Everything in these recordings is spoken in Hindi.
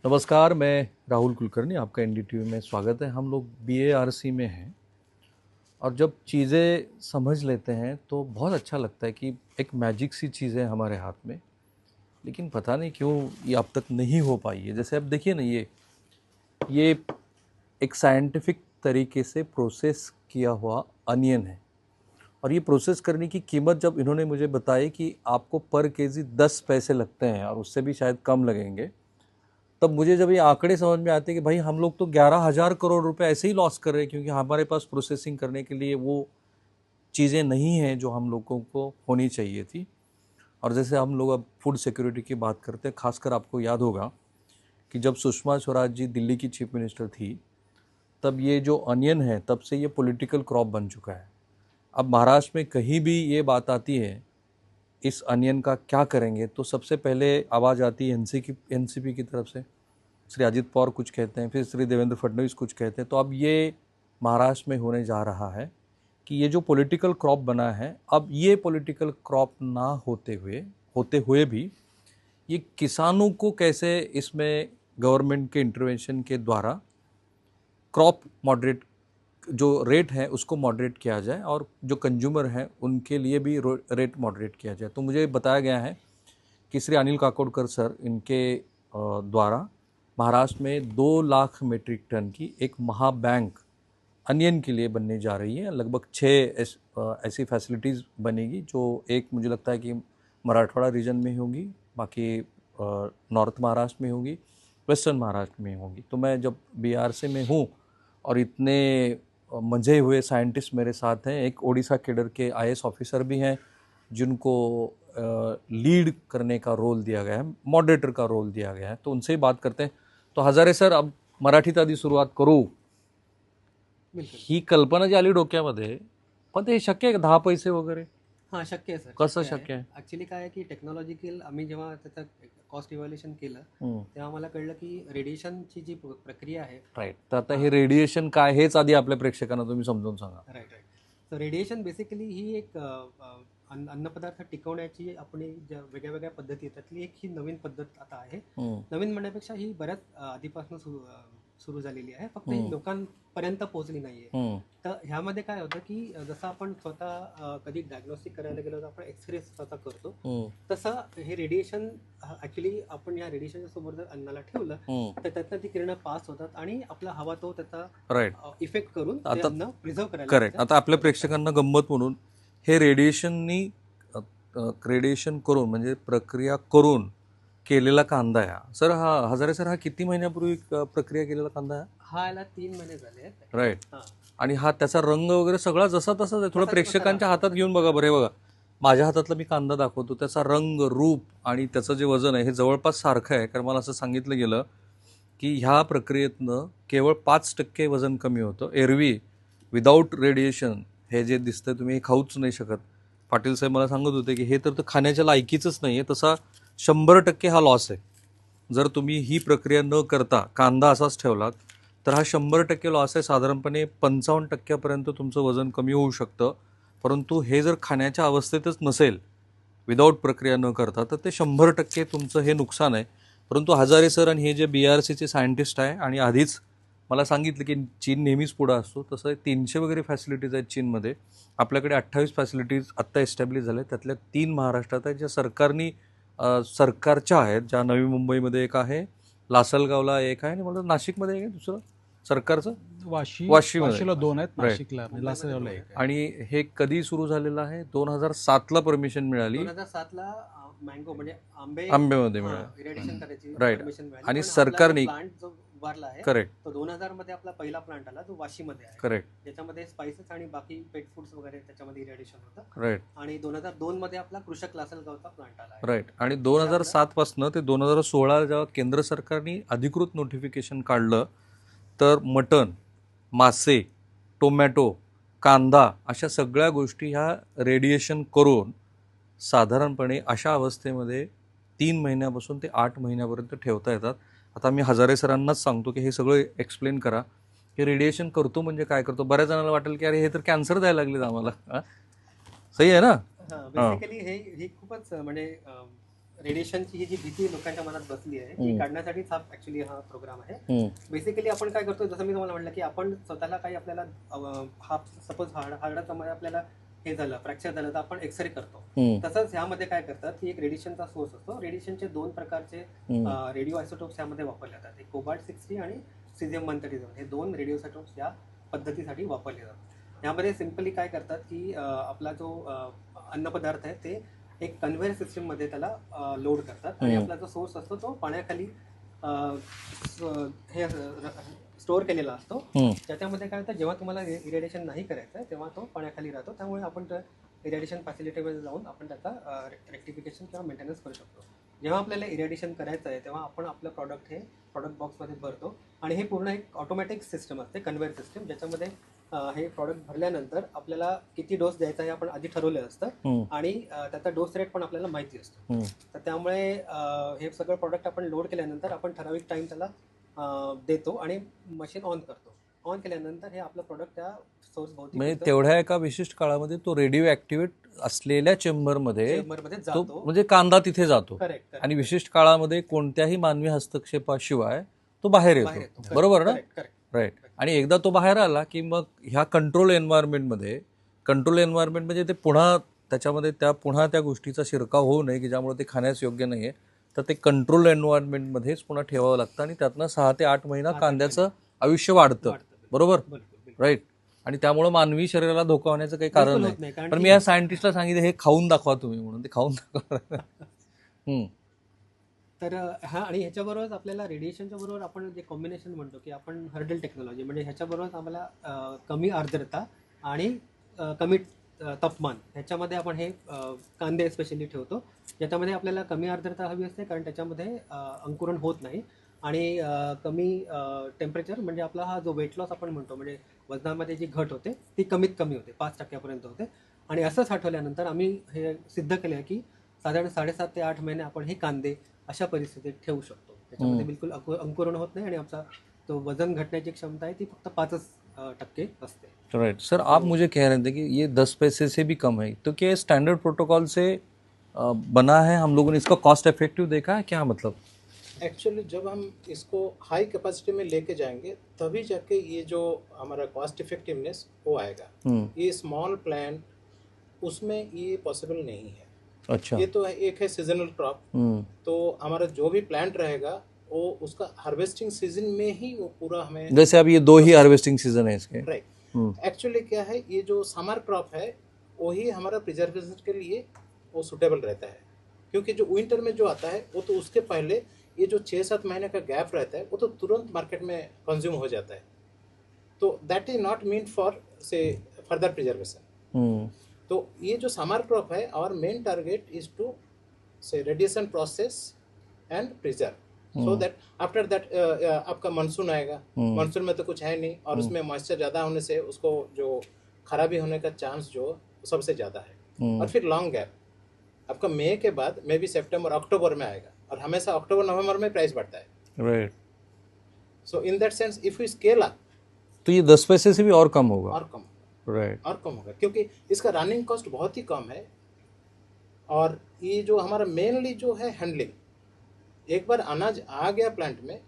नमस्कार, मैं राहुल कुलकर्णी, आपका एनडीटीवी में स्वागत है। हम लोग बीएआरसी में हैं और जब चीज़ें समझ लेते हैं तो बहुत अच्छा लगता है कि एक मैजिक सी चीज़ है हमारे हाथ में, लेकिन पता नहीं क्यों ये अब तक नहीं हो पाई है। जैसे अब देखिए ना, ये एक साइंटिफिक तरीके से प्रोसेस किया हुआ अनियन है और ये प्रोसेस करने की कीमत जब इन्होंने मुझे बताई कि आपको पर केजी 10 पैसे लगते हैं और उससे भी शायद कम लगेंगे, तब मुझे जब ये आंकड़े समझ में आते हैं कि भाई हम लोग तो 11,000 करोड़ रुपए ऐसे ही लॉस कर रहे हैं क्योंकि हमारे पास प्रोसेसिंग करने के लिए वो चीज़ें नहीं हैं जो हम लोगों को होनी चाहिए थी। और जैसे हम लोग अब फूड सिक्योरिटी की बात करते हैं, खासकर आपको याद होगा कि जब सुषमा स्वराज जी दिल्ली की चीफ मिनिस्टर थी, तब ये जो अनियन है तब से ये पॉलिटिकल क्रॉप बन चुका है। अब महाराष्ट्र में कहीं भी ये बात आती है इस अनियन का क्या करेंगे, तो सबसे पहले आवाज़ आती है एनसीपी की तरफ से। श्री अजित पवार कुछ कहते हैं, फिर श्री देवेंद्र फडणवीस कुछ कहते हैं। तो अब ये महाराष्ट्र में होने जा रहा है कि ये जो पॉलिटिकल क्रॉप बना है, अब ये पॉलिटिकल क्रॉप ना होते हुए भी ये किसानों को कैसे इसमें गवर्नमेंट के इंटरवेंशन के द्वारा क्रॉप मॉडरेट जो रेट है उसको मॉडरेट किया जाए और जो कंज्यूमर हैं उनके लिए भी रेट मॉडरेट किया जाए। तो मुझे बताया गया है कि श्री अनिल काकोडकर सर इनके द्वारा महाराष्ट्र में 2 लाख मीट्रिक टन की एक महाबैंक अनियन के लिए बनने जा रही है। लगभग 6 ऐसी फैसिलिटीज़ बनेगी, जो एक मुझे लगता है कि मराठवाड़ा रीजन में होगी, बाकी नॉर्थ महाराष्ट्र में होगी, वेस्टर्न महाराष्ट्र में होगी। तो मैं जब बीआरसी में हूँ और इतने मंझे हुए साइंटिस्ट मेरे साथ हैं, एक ओडिशा केडर के आईएएस ऑफिसर भी हैं जिनको लीड करने का रोल दिया गया है, मॉडरेटर का रोल दिया गया है, तो उनसे ही बात करते हैं। तो हजारे सर, अब मराठीत आधी सुरुवात करू। ही कल्पना जी आली डोक्यामध्ये, पण ते शक्य आहे का 10 पैसे वगैरे? हां, शक्य आहे सर. कसं शक्य आहे? ॲक्च्युली काय आहे की टेक्नॉलॉजिकल आम्ही जेव्हा त्याचं कॉस्ट इव्हॅल्युएशन केलं, तेव्हा आम्हाला कळलं की रेडिएशनची जी प्रक्रिया आहे. राईट. तर आता हे रेडिएशन काय, हेच आधी आपल्या प्रेक्षकांना तुम्ही समजावून सांगा. राईट. सो रेडिएशन बेसिकली ही एक अन्नपदार्थ टिकवण्याची आपण ज्या वेगळ्या वेगळ्या पद्धती आहेत त्यातली एक ही नवीन पद्धत आता आहे. नवीन म्हणण्यापेक्षा ही बऱ्याच आधीपासून सुरू झालेली आहे, फक्त ही लोकांपर्यंत पोहोचली नाहीये. तर ह्यामध्ये काय होतं की जसं आपण स्वतः कधी डायग्नोस्टिक करायला गेलो तर आपण एक्सरे स्वतः करतो, तसं हे रेडिएशन ऍक्च्युली आपण या रेडिएशनच्या समोर जर अन्नाला ठेवलं तर त्यातनं ती किरणं पास होतात आणि आपला हवा तो त्याचा इफेक्ट करून ते अन्न प्रिझर्व करायला. करेक्ट. आता आपल्या प्रेक्षकांना गंमत म्हणून, हे रेडिएशन करून म्हणजे प्रक्रिया करून केलेला कांदा आहे सर. हा हजारे सर, हा किती महिन्यापूर्वी प्रक्रिया केलेला कांदा आहे? हा याला 3 महिने झाले आहेत. राईट. आणि हा त्याचा रंग वगैरे सगळा जसा तसाच आहे. थोडं प्रेक्षकांच्या हातात घेऊन बघा बरं. हे बघा, माझ्या हातातला मी कांदा दाखवतो, त्याचा रंग, रूप आणि त्याचं जे वजन आहे हे जवळपास सारखं आहे. कारण मला असं सांगितलं गेलं की ह्या प्रक्रियेतनं केवळ 5% वजन कमी होतं. एरवी विदाऊट रेडिएशन हे जे दिसतंय, तुम्ही हे खाऊच नाही शकत. पाटील साहेब मला सांगत होते की हे तर खाण्याच्या लायकीचंच नाही आहे. तसा 100% हा लॉस आहे. जर तुम्ही ही प्रक्रिया न करता कांदा असाच ठेवलात तर हा 100% लॉस आहे. साधारणपणे 55% तुमचं वजन कमी होऊ शकतं. परंतु हे जर खाण्याच्या अवस्थेतच नसेल, विदाऊट प्रक्रिया न करता, तर ते 100% तुमचं हे नुकसान आहे. परंतु हजारे सर आणि हे जे बीआरसीचे सायंटिस्ट आहे, आणि आधीच मला सांगितलं की चीन नेहमीच पुढं असतो, तसं 300 वगैरे फॅसिलिटीज आहेत चीनमध्ये. आपल्याकडे 28 फॅसिलिटीज आत्ता एस्टॅब्लिश झाल्या, त्यातल्या 3 महाराष्ट्रात आहेत, ज्या सरकारच्या आहेत. ज्या नवी मुंबईमध्ये एक आहे, लासलगावला एक आहे, आणि मला नाशिकमध्ये एक आहे दुसरं सरकारचं, वाशीला 2 आहेत, नाशिकला लासलगावला एक आहे. आणि हे कधी सुरू झालेलं आहे? 2007ला परमिशन मिळाली. 2007ला मँगो म्हणजे आंब्यामध्ये मिळाली, इरिगेशन करायची राईट. परमिशन मिळाली. आणि सरकारने प्लांट जो उभारला आहे, करेक्ट, तो 2000 मध्ये आपला पहिला प्लांट आला, जो वाशीमध्ये आहे. करेक्ट. ज्याच्यामध्ये स्पाइसेस आणि बाकी पेट फूड्स वगैरे त्याच्यामध्ये इरिगेशन होतं. राईट. आणि 2002 मध्ये आपला कृषक लासलगावचा प्लांट आला आहे. राईट. आणि 2007 पासून ते 2016 जेव्हा केंद्र सरकारने अधिकृत नोटिफिकेशन काढलं, तर मटण, मासे, टोमॅटो, कांदा अशा सगळ्या गोष्टी ह्या रेडिएशन करून साधारणपणे अशा अवस्थेमध्ये 3 महिन्यापासून ते 8 महिन्यापर्यंत ठेवता येतात. आता मी हजारे सरांनाच सांगतो की हे सगळं एक्सप्लेन करा, हे रेडिएशन करतो म्हणजे काय करतो. बऱ्याच जणांना वाटेल की अरे हे तर कॅन्सर द्यायला लागले आम्हाला. सही आहे ना? बेसिकली हे खूपच म्हणजे रेडिएशनची ही जी भीती लोकांच्या मनात बसली आहे ती काढण्यासाठीच हा ऍक्च्युली हा प्रोग्राम आहे. बेसिकली आपण काय करतो, जसं मी तुम्हाला म्हटलं की आपण स्वतःला काही आपल्याला हा सपोज हाडाचा मध्ये आपल्याला हे झालं, फ्रॅक्चर झालं, तर आपण एक्सरे करतो. तसंच ह्यामध्ये काय करतात की एक रेडिएशनचा सोर्स असतो. रेडिएशनचे 2 प्रकारचे रेडिओ आयसोटोप्स ह्यामध्ये वापरले जातात, एक कोबाल्ट 60 आणि सीझियम 137. हे 2 रेडिओ आयसोटोप्स या पद्धतीसाठी वापरले जातात. यामध्ये सिम्पली काय करतात की आपला जो अन्नपदार्थ आहे ते एक कन्व्हेयर सिस्टीम मध्ये त्याला लोड करतात आणि आपला जो सोर्स असतो तो पाण्याखाली हे स्टोअर केलेला असतो. त्याच्यामध्ये काय होतं, जेव्हा तुम्हाला इरेडिएशन नाही करायचं आहे तेव्हा तो पाण्याखाली राहतो. त्यामुळे आपण इरेडिएशन फॅसिलिटीमध्ये जाऊन आपण त्याचा रेक्टिफिकेशन किंवा मेंटेनन्स करू शकतो. जेव्हा आपल्याला इरेडिएशन करायचं आहे तेव्हा आपण आपलं प्रॉडक्ट हे प्रॉडक्ट बॉक्समध्ये भरतो आणि हे पूर्ण एक ऑटोमॅटिक सिस्टम असते, कन्व्हेयर सिस्टम, ज्याच्यामध्ये हे प्रॉडक्ट भरल्यानंतर आपल्याला किती डोस द्यायचा हे आपण आधी ठरवलं असतं आणि त्याचा डोस रेट पण आपल्याला माहिती असतो. तर त्यामुळे हे सगळं प्रॉडक्ट आपण लोड केल्यानंतर आपण ठराविक टाइम त्याला देतो आणि मशीन ऑन करतो. ऑन केल्यानंतर हे आपलं प्रोडक्ट त्या सोर्स भोवती म्हणजे तेवढ्या एका विशिष्ट काळामध्ये तो रेडिओ ऍक्टिव्हेट असलेल्या चेंबरमध्ये जातो, म्हणजे कांदा तिथे जातो. करेक्ट. आणि विशिष्ट काळामध्ये कोणत्याही मानवी हस्तक्षेपाशिवाय तो बाहेर येतो. बरोबर ना? राईट. आणि एकदा तो बाहेर आला की मग ह्या कंट्रोल एन्व्हायरमेंटमध्ये म्हणजे ते पुन्हा त्याच्यामध्ये पुन्हा त्या गोष्टीचा शिरकाव होऊ नये की ज्यामुळे ते खाण्यास योग्य नाही आहे, तर ते कंट्रोल एन्व्हायरमेंटमध्येच पुन्हा ठेवावं लागतं आणि त्यातनं 6 ते 8 महिना कांद्याचं आयुष्य वाढतं. बरोबर? राईट. आणि त्यामुळे मानवी शरीराला धोका होण्याचं काही कारण नाही. पण मी या सायंटिस्टला सांगितलं हे खाऊन दाखवा तुम्ही, म्हणून ते खाऊन दाखवा. तर हा, आणि ह्याच्याबरोबर आपल्याला रेडिएशनच्या बरोबर आपण जे कॉम्बिनेशन म्हणतो की आपण हर्डल टेक्नॉलॉजी, म्हणजे ह्याच्याबरोबर आम्हाला कमी आर्द्रता आणि कमी तापमान ह्याच्यामध्ये आपण हे कांदे स्पेशली ठेवतो, ज्याच्यामध्ये आपल्याला कमी आर्द्रता हवी असते कारण त्याच्यामध्ये अंकुरण होत नाही आणि कमी टेम्परेचर, म्हणजे आपला हा जो वेट लॉस आपण म्हणतो, म्हणजे वजनामध्ये जी घट होते ती कमीत कमी होते, 5% होते. आणि असं साठवल्यानंतर आम्ही हे सिद्ध केलं आहे की साधारण 7.5 ते 8 महिने आपण हे कांदे अशा परिस्थितीत ठेवू शकतो. त्याच्यामध्ये बिलकुल अंकुरण होत नाही आणि आमचा तो वजन घटण्याची क्षमता आहे ती फक्त 5% असते. राइट. सर, आप मुझे कह रहे थे कि ये 10 पैसे से भी कम है, तो क्या ये स्टैंडर्ड प्रोटोकॉल से बना है? हम लोगों ने इसका कॉस्ट इफेक्टिव देखा है क्या? मतलब एक्चुअली जब हम इसको हाई कैपेसिटी में लेके जाएंगे तभी जाके ये जो हमारा कॉस्ट इफेक्टिवनेस वो आएगा. ये स्मॉल प्लांट उसमें ये पॉसिबल नहीं है. अच्छा. ये तो एक है सीजनल क्रॉप, तो हमारा जो भी प्लांट रहेगा वो उसका हार्वेस्टिंग सीजन में ही वो पूरा हमें, जैसे अब ये 2 ही हार्वेस्टिंग सीजन है इसके. राइट. एक्चुअली क्या है, ये जो समर क्रॉप है वही हमारा प्रिजर्वेशन के लिए वो सुटेबल रहता है, क्योंकि जो विंटर में जो आता है वो तो उसके पहले ये जो 6-7 महीने का गैप रहता है वो तो तुरंत मार्केट में कंज्यूम हो जाता है. तो that is not mean for say further preservation. तो ये जो समर क्रॉप है, our main target is to say radiation process and preserve, so that after that आपका मानसून आएगा. मानसून में तो कुछ है नहीं और उसमें मॉइस्चर ज़्यादा होने से उसको जो खराबी होने का चांस जो सबसे ज़्यादा है. और फिर लॉन्ग गैप आपका मई के बाद मे भी सितंबर अक्टूबर में आएगा और हमेशा अक्टूबर नवंबर में प्राइस बढ़ता है. Right. So in that sense if you scale up तो ये 10 पैसे से भी और कम होगा. और कम. राइट. और कम होगा क्योंकि इसका रनिंग कॉस्ट बहुत ही कम है. और ये जो हमारा मेनली जो है हैंडलिंग, एक बार अनाज आ गया प्लांट में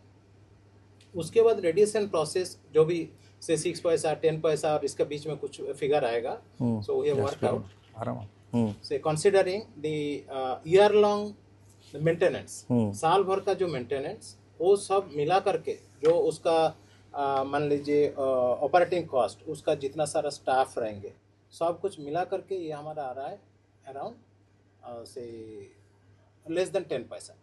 उसके बाद रेडिएशन प्रोसेस जो भी से 6 पैसा 10 पैसा और इसके बीच में कुछ फिगर आएगा, so we have worked out say considering the year long maintenance, साल भर का जो मेंटेनेंस वो सब मिला करके जो उसका मान लीजिए ऑपरेटिंग कॉस्ट, उसका जितना सारा स्टाफ रहेंगे सब कुछ मिला करके ये हमारा आ रहा है अराउंड से लेस देन 10 पैसा.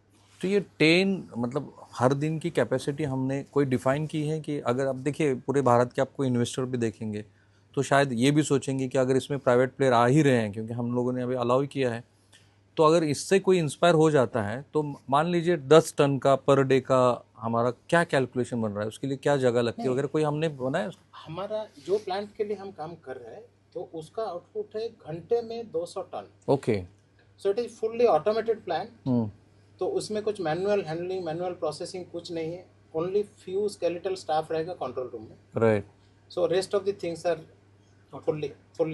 तो ये 10 मतलब हर दिन की कैपेसिटी हमने कोई डिफाइन की है कि अगर आप देखिए पूरे भारत के आपको इन्वेस्टर भी देखेंगे तो शायद ये भी सोचेंगे कि अगर इसमें प्राइवेट प्लेयर आ ही रहे हैं, क्योंकि हम लोगों ने अभी अलाउ किया है, तो अगर इससे कोई इंस्पायर हो जाता है तो मान लीजिए 10 टन का पर डे का हमारा क्या कैलकुलेशन बन रहा है, उसके लिए क्या जगह लगती है, अगर कोई हमने बनाया? हमारा जो प्लांट के लिए हम काम कर रहे हैं तो उसका आउटपुट है घंटे में 200 ton. Okay. So it is fully automated plant. तो उसमें कुछ मैनुअल हैंडलिंग, मैनुअल प्रोसेसिंग कुछ नहीं है. ओनली फ्यू स्केलेटल स्टाफ रहेगा कंट्रोल रूम में. Right. So rest of the things are fully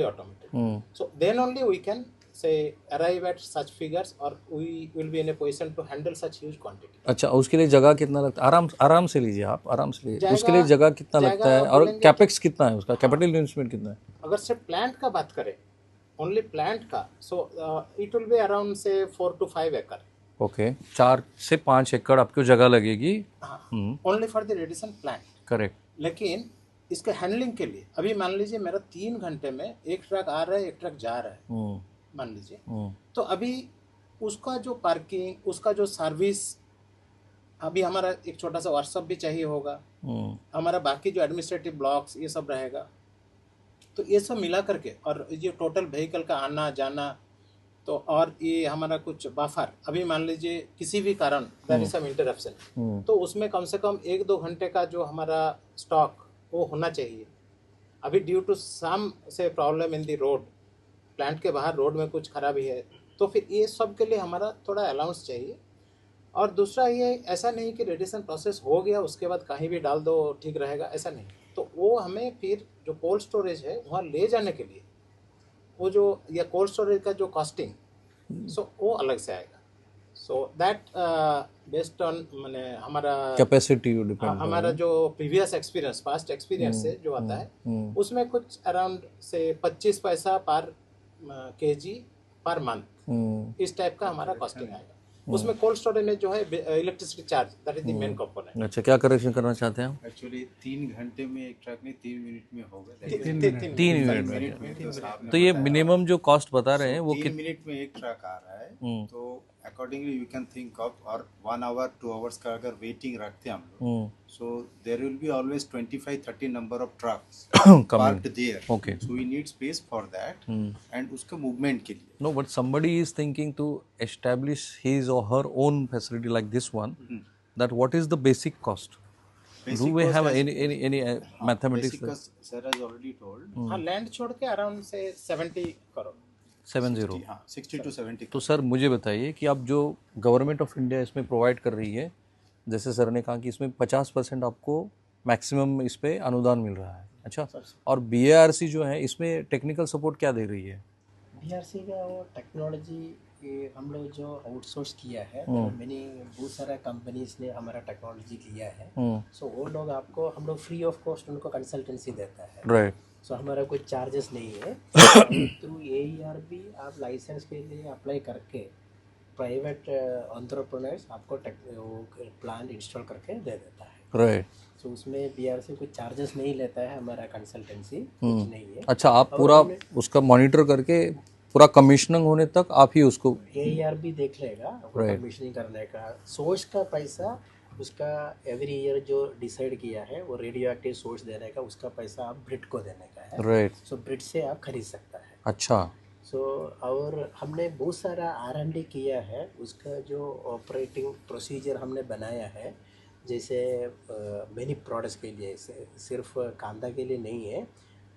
automated. So then only we can say arrive at such figures or we will be in a position to handle such huge quantity. अच्छा, उसके लिए जगह कितना लगता है? आराम आराम से लीजिए, आप आराम से लीजिए। उसके लिए जगह कितना लगता है और कैपेक्स कितना है उसका, कैपिटल इन्वेस्टमेंट कितना है? अगर सिर्फ प्लांट का बात करें, ओनली प्लांट का, so it will be around से 4 to 5 एकड़। ओके, 4 से 5 एकड़ आपको जगह लगेगी only for the radiation plant. Correct. लेकिन इसके हैंडलिंग के लिए अभी मान लीजिए मेरा 3 घंटे में एक ट्रक आ रहा है, एक ट्रक जा रहा है, मान लीजिए, तो अभी उसका जो पार्किंग, उसका जो सर्विस, अभी हमारा एक छोटा सा वर्कशॉप भी चाहिए होगा, हमारा बाकी जो एडमिनिस्ट्रेटिव ब्लॉक्स ये सब रहेगा, तो ये सब मिला करके और ये टोटल व्हीकल का आना जाना, तो और ये हमारा कुछ बफर, अभी मान लीजिए किसी भी कारण देयर इज सम इंटरप्शन, तो उसमें कम से कम 1-2 घंटे का जो हमारा स्टॉक वो होना चाहिए। अभी ड्यू टू सम से problem in the road, plant के बाहर रोड में कुछ खराबी है, तो फिर ये सब के लिए हमारा थोड़ा अलाउंस चाहिए। और दूसरा ये, ऐसा नहीं कि रेडिएशन प्रोसेस हो गया उसके बाद कहीं भी डाल दो ठीक रहेगा, ऐसा नहीं। तो वो हमें फिर जो कोल्ड स्टोरेज है वहाँ ले जाने के लिए वो जो, या कोल्ड स्टोरेज का जो कॉस्टिंग, सो वो अलग से आएगा। सो दैट बेस्ड ऑन मैंने हमारा कैपेसिटी डिपेंड, हमारा जो प्रीवियस एक्सपीरियंस, पास्ट एक्सपीरियंस से जो आता है उसमें कुछ अराउंड से 25 पैसा पर केजी पर मंथ, इस टाइप का हमारा कॉस्टिंग आएगा। उसमें कोल्ड स्टोरेज में जो है electricity charge, that is the main component. अच्छा, क्या करेक्शन करना चाहते हैं आप? एक्चुअली 3 घंटे में एक ट्रक नहीं, 3 मिनट में होगा। 3 मिनट में, तो ये मिनिमम जो कॉस्ट बता रहे हैं वो 3 मिनट में एक ट्रक आ रहा है, तो accordingly you can think of, और 1 आवर 2 आवर्स का अगर वेटिंग रखते हैं हम लोग, so there will be always 25-30 number of trucks parked there. Okay. So we need space for that and उसके मूवमेंट के लिए। No, but somebody is thinking to establish his or her own facility like this one. That what is the basic cost? Do we have any mathematics? Basic cost, sir has already told. हाँ, लैंड छोड़ के अराउंड से 70 करोड़, 70। हाँ, 60 to 70। तो सर मुझे बताइए कि अब जो गवर्नमेंट ऑफ इंडिया इसमें प्रोवाइड कर रही है, जैसे सर ने कहा कि इसमें 50% आपको मैक्सिमम इस पे अनुदान मिल रहा है। अच्छा, और BARC जो है इसमें टेक्निकल सपोर्ट क्या दे रही है? BRC का वो टेक्नोलॉजी हम लोग जो आउटसोर्स किया है, मैंने बहुत सारा कंपनीज ने हमारा टेक्नोलॉजी लिया है, सो वो लोग आपको, हम लोग फ्री ऑफ कॉस्ट उनको कंसल्टेंसी देता है। राइट। सो हमारा कोई चार्जेस नहीं है। थ्रू AERB आप लाइसेंस के लिए अप्लाई करके प्राइवेट एंटरप्रेन्योर्स आपको प्लान इंस्टॉल करके दे देता है। राइट। सो उसमें BRC कोई चार्जेस नहीं लेता है, हमारा कंसल्टेंसी कुछ नहीं है। अच्छा, आप पूरा उसका मॉनिटर करके पूरा कमीशनिंग होने तक आप ही उसको, AERB देख लेगा कमीशनिंग करने का। सोर्स का पैसा उसका एवरी ईयर जो डिसाइड किया है वो रेडियो एक्टिव सोर्स देने का, उसका पैसा आप ब्रिट को देने का है। राइट। सो ब्रिट से आप खरीद सकता है। अच्छा। सो और हमने बहुत सारा R&D किया है, उसका जो ऑपरेटिंग प्रोसीजर हमने बनाया है, जैसे मेनी प्रोडक्ट्स के लिए, सिर्फ कांदा के लिए नहीं है,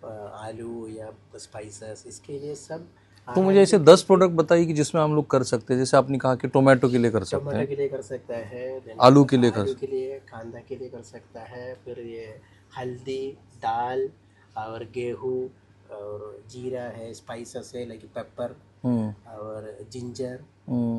आलू या स्पाइसेस, इसके लिए सब। तो मुझे ऐसे 10 प्रोडक्ट बताइए कि जिसमें हम लोग कर सकते हैं। जैसे आपने कहा कि टोमेटो के लिए कर सकते टमाटर हैं, के लिए कर सकता है, आलू के लिए आलू के लिए, कांदा के लिए कर सकता है, फिर ये हल्दी, दाल और गेहूँ और जीरा है, स्पाइसेस है लाइक पेपर और जिंजर,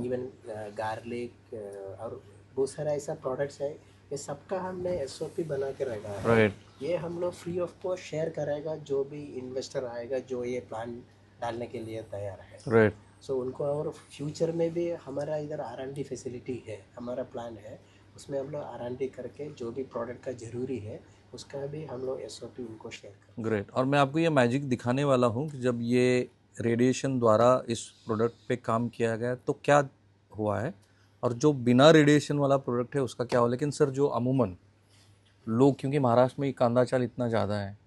इवन गार्लिक और बहुत सारा ऐसा प्रोडक्ट्स है। ये सबका हमने SOP बना के रखा है। राइट। ये हम लोग फ्री ऑफ कॉस्ट शेयर करेगा, जो भी इन्वेस्टर आएगा जो ये प्लान डालने के लिए तैयार है। राइट। सो उनको, और फ्यूचर में भी हमारा इधर R&D फैसिलिटी है, हमारा प्लान है, उसमें हम लोग R&D करके जो भी प्रोडक्ट का ज़रूरी है उसका भी हम लोग SOP उनको शेयर करें। ग्रेट। और मैं आपको ये मैजिक दिखाने वाला हूँ कि जब ये रेडिएशन द्वारा इस प्रोडक्ट पे काम किया गया तो क्या हुआ है, और जो बिना रेडिएशन वाला प्रोडक्ट है उसका क्या हुआ। लेकिन सर जो अमूमन लोग, क्योंकि महाराष्ट्र में कांदा चाल इतना ज़्यादा है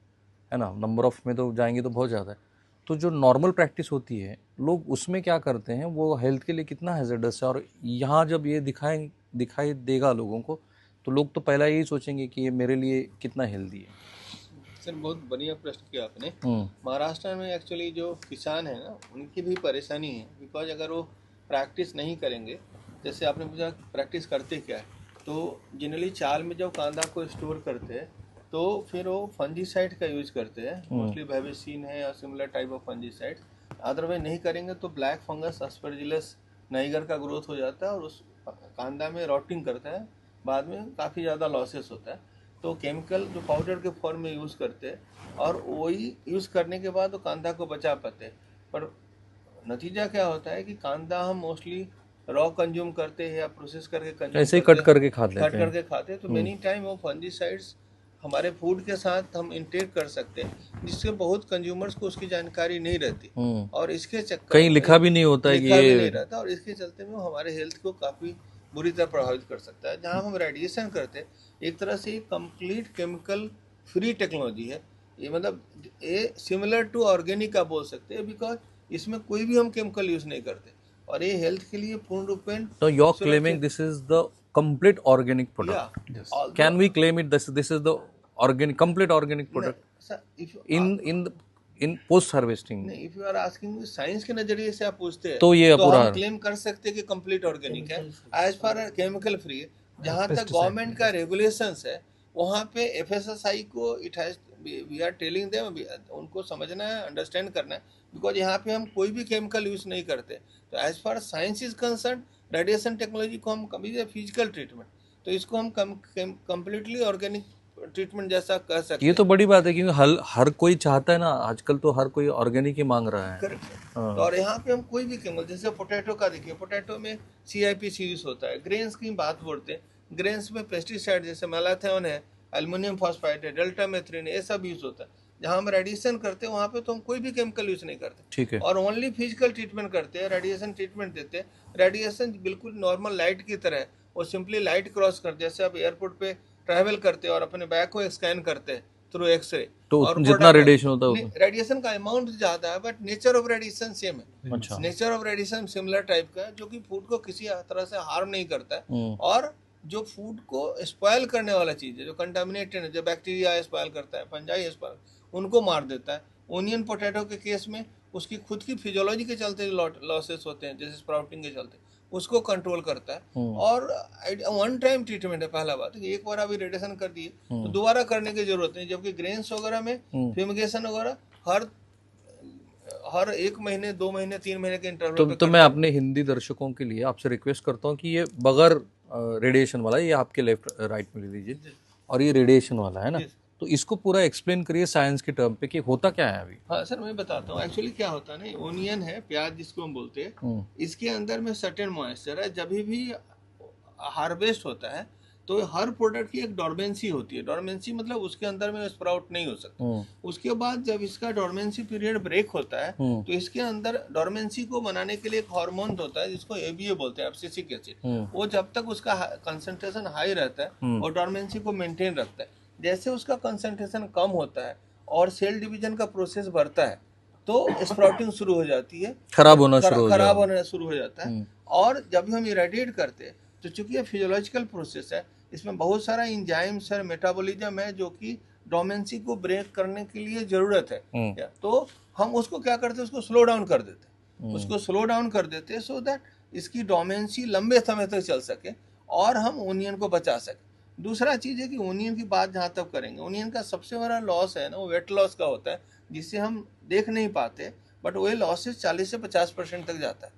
ना, नंबर ऑफ में तो जाएंगे तो बहुत ज़्यादा है, तो जो नॉर्मल प्रैक्टिस होती है लोग उसमें क्या करते हैं, वो हेल्थ के लिए कितना हैजर्डस है। और यहाँ जब ये दिखाई देगा लोगों को, तो लोग तो पहला यही सोचेंगे कि ये मेरे लिए कितना हेल्दी है। सर बहुत बढ़िया प्रश्न किया आपने। महाराष्ट्र में एक्चुअली जो किसान है ना, उनकी भी परेशानी है, बिकॉज अगर वो प्रैक्टिस नहीं करेंगे, जैसे आपने पूछा प्रैक्टिस करते क्या है, तो जनरली चाल में जब कांदा को स्टोर करते हैं तो फिर वो फंजीसाइड का यूज़ करते हैं, मोस्टली बैबिसिन है या similar type of fungicide. Otherwise नहीं करेंगे तो ब्लैक फंगस एस्परजिलस नाइगर का ग्रोथ हो जाता है और उस कांदा में रॉटिंग करता है, बाद में काफ़ी ज़्यादा लॉसेस होता है। तो केमिकल जो पाउडर के फॉर्म में यूज़ करते हैं और वही यूज़ करने के बाद वो कांदा को बचा पाते हैं, पर नतीजा क्या होता है कि कांदा हम मोस्टली रॉ कंज्यूम करते हैं या प्रोसेस करके कंज्यूम ऐसे ही कट करके खा लेते कट हैं। करके खाते हैं, तो मेनी टाइम वो फंजीसाइड्स हमारे फूड के साथ हम इंटेक कर सकते हैं, जिससे बहुत कंज्यूमर्स को उसकी जानकारी नहीं रहती और इसके चक्कर कहीं लिखा भी नहीं होता है कि लिखा भी ये नहीं रहता और इसके चलते में वो हमारे हेल्थ को काफ़ी बुरी तरह प्रभावित कर सकता है। जहाँ हम रेडिएशन करते हैं, एक तरह से कंप्लीट केमिकल फ्री टेक्नोलॉजी है ये, मतलब ये सिमिलर टू ऑर्गेनिक आप बोल सकते हैं, बिकॉज इसमें कोई भी हम केमिकल यूज़ नहीं करते और ये हेल्थ के लिए पूर्ण रूपेण तो you are claiming this is the complete organic product. Can we claim it this is the organic complete organic product in post harvesting? नहीं, if you are asking science के नजरिए से आप पूछते हैं तो ये पूरा हम क्लेम कर सकते हैं कि कंप्लीट ऑर्गेनिक है, एज फार केमिकल फ्री है। जहाँ तक गवर्नमेंट का रेगुलेशंस है वहाँ पे एफएसएसआई को it has we are telling them, उनको समझना है, अंडरस्टैंड करना है, बिकॉज यहाँ पे हम कोई भी केमिकल यूज नहीं करते। तो as far science is concern, radiation technology को हम कभी फिजिकल ट्रीटमेंट, तो इसको हम कम्प्लीटली ऑर्गेनिक ट्रीटमेंट जैसा कर सकते हैं। ये तो बड़ी बात है क्योंकि हर कोई चाहता है ना, आजकल तो हर कोई ऑर्गेनिक ही मांग रहा है। करेक्ट। और यहाँ पे हम कोई भी केमिकल, जैसे पोटैटो का देखिए, पोटैटो में CIPC यूज होता है। ग्रेन्स की बात बोलते हैं, ग्रेन्स में पेस्टिसाइड जैसे मैलाथेन है, एल्युमिनियम फॉस्फाइड है, डेल्टा मेथ्रिन है, ये सब यूज होता है। जहाँ हम रेडिएशन करते हैं वहाँ पे तो हम कोई भी केमिकल यूज नहीं करते, ठीक है, और ओनली फिजिकल ट्रीटमेंट करते हैं, रेडिएशन ट्रीटमेंट देते हैं। रेडिएशन बिल्कुल नॉर्मल लाइट की तरह है, वो सिंपली लाइट क्रॉस कर, जैसे आप एयरपोर्ट पे ट्रैवल करते हैं और अपने बैग को स्कैन करते हैं थ्रू एक्सरे, तो और जितना रेडिएशन होता है रेडिएशन का अमाउंट ज्यादा है, but nature of radiation same है। अच्छा, nature of radiation similar type का है, जो कि फूड को किसी तरह से हार्म नहीं करता है, और जो फूड को स्पॉयल करने वाला चीज है, जो कंटामिनेटेड है, जो बैक्टीरिया स्पॉयल करता है, फंजाई स्पॉयल, उनको मार देता है। ओनियन पोटैटो के केस में उसकी खुद की फिजियोलॉजी के चलते लॉसेस होते हैं, जैसे स्प्राउटिंग के चलते, उसको कंट्रोल करता है। और वन टाइम ट्रीटमेंट है, पहला बात है, एक बार अभी रेडिएशन कर दिए तो दोबारा करने की जरूरत नहीं, जबकि ग्रेन्स वगैरह में फ्यूमिगेशन वगैरह हर 1 महीने 2 महीने 3 महीने के इंटरवल। तो मैं अपने हिंदी दर्शकों के लिए आपसे रिक्वेस्ट करता हूँ कि ये बगैर रेडिएशन वाला, ये आपके लेफ्ट राइट में ले लीजिए, और ये रेडिएशन वाला है ना, तो इसको पूरा एक्सप्लेन करिए साइंस के टर्म पे कि होता क्या है अभी। हाँ सर, मैं बताता हूँ। एक्चुअली क्या होता है ना, ओनियन है, प्याज जिसको हम बोलते हैं, इसके अंदर में सर्टेन मॉइस्चर है। जब भी हार्वेस्ट होता है तो हर प्रोडक्ट की एक डॉर्मेंसी होती है। डॉर्मेंसी मतलब उसके अंदर में स्प्राउट नहीं हो सकता। उसके बाद जब इसका डॉर्मेंसी पीरियड ब्रेक होता है तो इसके अंदर डॉर्मेंसी को बनाने के लिए एक हार्मोन होता है जिसको ABA बोलते हैं, एब्सिसिक एसिड। वो जब तक उसका कंसंट्रेशन हाई रहता है और डॉर्मेंसी को मेंटेन रखता है। जैसे उसका कंसंट्रेशन कम होता है और सेल डिवीजन का प्रोसेस बढ़ता है तो स्प्राउटिंग शुरू हो जाती है, खराब होना शुरू हो जाता है। और जब हम इरेडिएट करते हैं तो चूंकि ये फिजियोलॉजिकल प्रोसेस है, इसमें बहुत सारा इंजाइम्स और मेटाबॉलिज्म है जो कि डोमेंसी को ब्रेक करने के लिए जरूरत है। तो हम उसको क्या करते हैं, उसको स्लो डाउन कर देते हैं, सो दैट इसकी डोमेंसी लंबे समय तक चल सके और हम ओनियन को बचा सके। दूसरा चीज है कि ओनियन की बात जहाँ तक करेंगे, ओनियन का सबसे बड़ा लॉस है ना, वो वेट लॉस का होता है, जिससे हम देख नहीं पाते, बट वो लॉसेस 40 से 50% तक जाता है,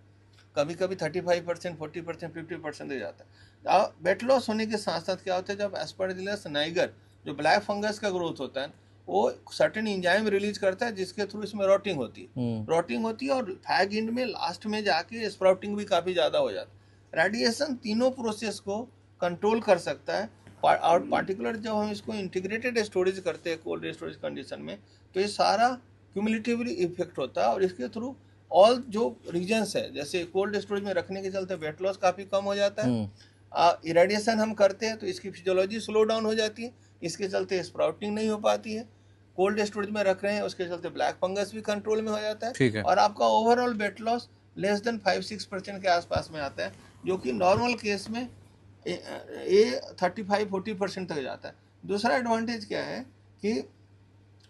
कभी कभी 35%, 40%, 50% तक जाता है। वेट लॉस होने के साथ साथ क्या होता है, जब एस्परजिलस नाइगर जो ब्लैक फंगस का ग्रोथ होता है, वो सर्टेन इंजाइम रिलीज करता है जिसके थ्रू इसमें रॉटिंग होती है और फैग एंड में लास्ट में जाके स्प्राउटिंग भी काफ़ी ज़्यादा हो जाता है। रेडिएशन तीनों प्रोसेस को कंट्रोल कर सकता है, और पार्टिकुलर जब हम इसको इंटीग्रेटेड स्टोरेज करते हैं कोल्ड स्टोरेज कंडीशन में, तो ये सारा क्यूमुलेटिवली इफेक्ट होता है और इसके थ्रू ऑल जो रीजन्स है, जैसे कोल्ड स्टोरेज में रखने के चलते वेट लॉस काफ़ी कम हो जाता है। इरेडिएशन हम करते हैं तो इसकी फिजियोलॉजी स्लो डाउन हो जाती है, इसके चलते स्प्राउटिंग नहीं हो पाती है। कोल्ड स्टोरेज में रख रहे हैं उसके चलते ब्लैक फंगस भी कंट्रोल में हो जाता है, और आपका overall weight loss less than 5-6% के आसपास में आता है, जो कि नॉर्मल केस में 35-40% तक जाता है। दूसरा एडवांटेज क्या है कि